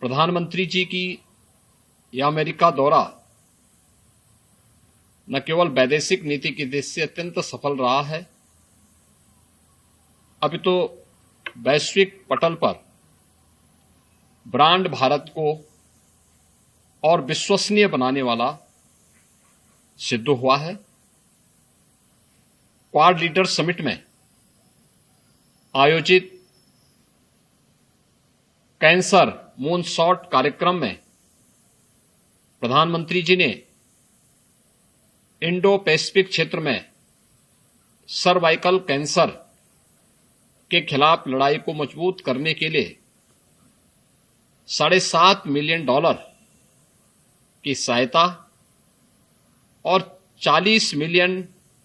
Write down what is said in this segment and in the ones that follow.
प्रधानमंत्री जी की यह अमेरिका दौरा न केवल वैदेशिक नीति की दृष्टि से अत्यंत सफल रहा है, अभी तो वैश्विक पटल पर ब्रांड भारत को और विश्वसनीय बनाने वाला सिद्ध हुआ है। क्वाड लीडर समिट में आयोजित कैंसर मूनशॉट कार्यक्रम में प्रधानमंत्री जी ने इंडो पैसिफिक क्षेत्र में सर्वाइकल कैंसर के खिलाफ लड़ाई को मजबूत करने के लिए $7.5 मिलियन की सहायता और 40 मिलियन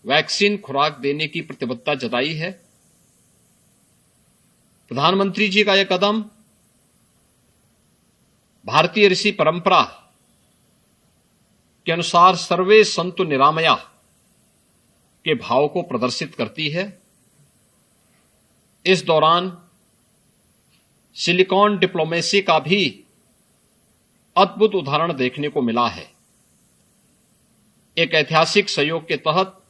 वैक्सीन खुराक देने की प्रतिबद्धता जताई है। प्रधानमंत्री जी का यह कदम भारतीय ऋषि परंपरा के अनुसार सर्वे संतु निरामया के भाव को प्रदर्शित करती है। इस दौरान सिलिकॉन डिप्लोमेसी का भी अद्भुत उदाहरण देखने को मिला है। एक ऐतिहासिक सहयोग के तहत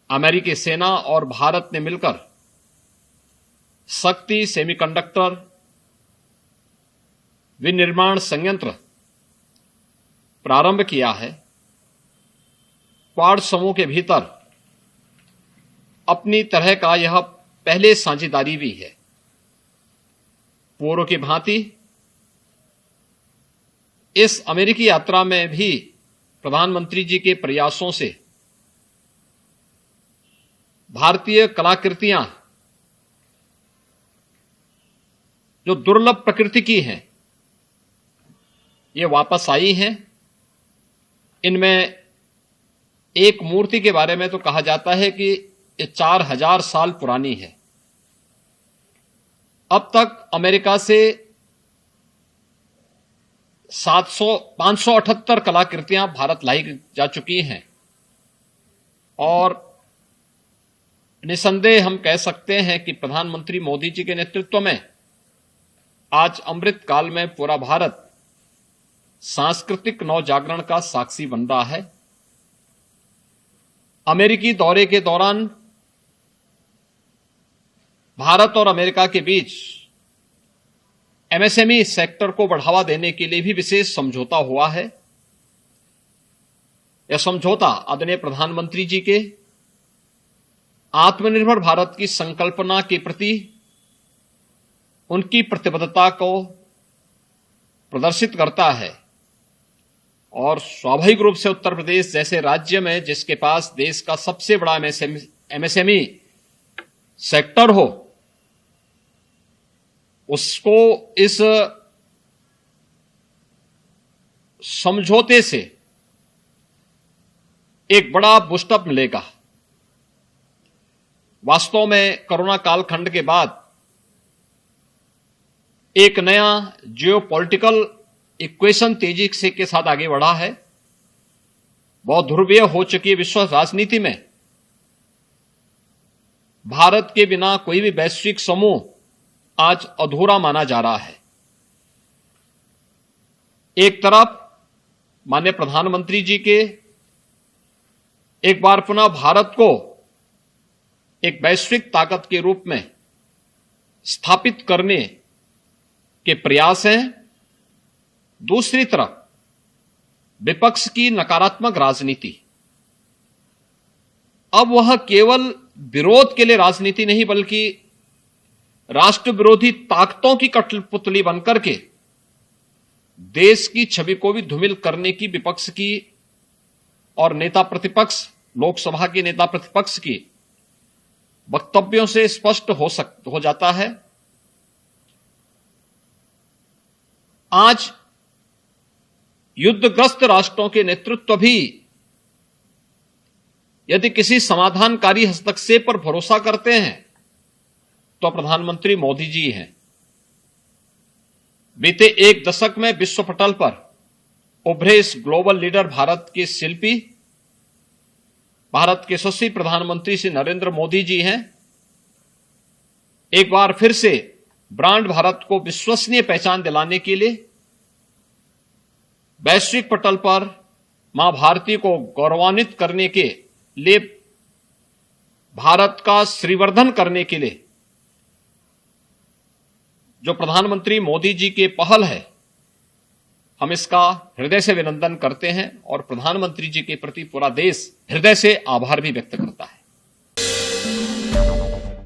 अमेरिकी सेना और भारत ने मिलकर शक्ति सेमीकंडक्टर विनिर्माण संयंत्र प्रारंभ किया है। क्वाड समूह के भीतर अपनी तरह का यह पहले साझेदारी भी है। पूर्व की भांति इस अमेरिकी यात्रा में भी प्रधानमंत्री जी के प्रयासों से भारतीय कलाकृतियां जो दुर्लभ प्रकृति की हैं, ये वापस आई हैं। इनमें एक मूर्ति के बारे में तो कहा जाता है कि ये 4000 साल पुरानी है। अब तक अमेरिका से 578 कलाकृतियां भारत लाई जा चुकी हैं और निसंदेह हम कह सकते हैं कि प्रधानमंत्री मोदी जी के नेतृत्व में आज अमृत काल में पूरा भारत सांस्कृतिक नवजागरण का साक्षी बन रहा है। अमेरिकी दौरे के दौरान भारत और अमेरिका के बीच एमएसएमई सेक्टर को बढ़ावा देने के लिए भी विशेष समझौता हुआ है। यह समझौता आदरणीय प्रधानमंत्री जी के आत्मनिर्भर भारत की संकल्पना के प्रति उनकी प्रतिबद्धता को प्रदर्शित करता है और स्वाभाविक रूप से उत्तर प्रदेश जैसे राज्य में जिसके पास देश का सबसे बड़ा एमएसएमई सेक्टर हो, उसको इस समझौते से एक बड़ा बूस्टअप मिलेगा। वास्तव में कोरोना कालखंड के बाद एक नया जियोपॉलिटिकल इक्वेशन तेजी से के साथ आगे बढ़ा है। बहुत ध्रुवीय हो चुकी विश्व राजनीति में भारत के बिना कोई भी वैश्विक समूह आज अधूरा माना जा रहा है। एक तरफ माननीय प्रधानमंत्री जी के एक बार पुनः भारत को एक वैश्विक ताकत के रूप में स्थापित करने के प्रयास हैं। दूसरी तरफ विपक्ष की नकारात्मक राजनीति, अब वह केवल विरोध के लिए राजनीति नहीं बल्कि राष्ट्र विरोधी ताकतों की कठपुतली बनकर के देश की छवि को भी धूमिल करने की विपक्ष की और नेता प्रतिपक्ष, लोकसभा के नेता प्रतिपक्ष की वक्तव्यों से स्पष्ट हो जाता है। आज युद्धग्रस्त राष्ट्रों के नेतृत्व भी यदि किसी समाधानकारी हस्तक्षेप पर भरोसा करते हैं तो प्रधानमंत्री मोदी जी हैं। बीते एक दशक में विश्व पटल पर उभरे इस ग्लोबल लीडर भारत के शिल्पी भारत के यशस्वी प्रधानमंत्री श्री नरेंद्र मोदी जी हैं। एक बार फिर से ब्रांड भारत को विश्वसनीय पहचान दिलाने के लिए वैश्विक पटल पर मां भारती को गौरवान्वित करने के लिए भारत का श्रीवर्धन करने के लिए जो प्रधानमंत्री मोदी जी की पहल है, हम इसका हृदय से अभिनंदन करते हैं और प्रधानमंत्री जी के प्रति पूरा देश हृदय से आभार भी व्यक्त करता है।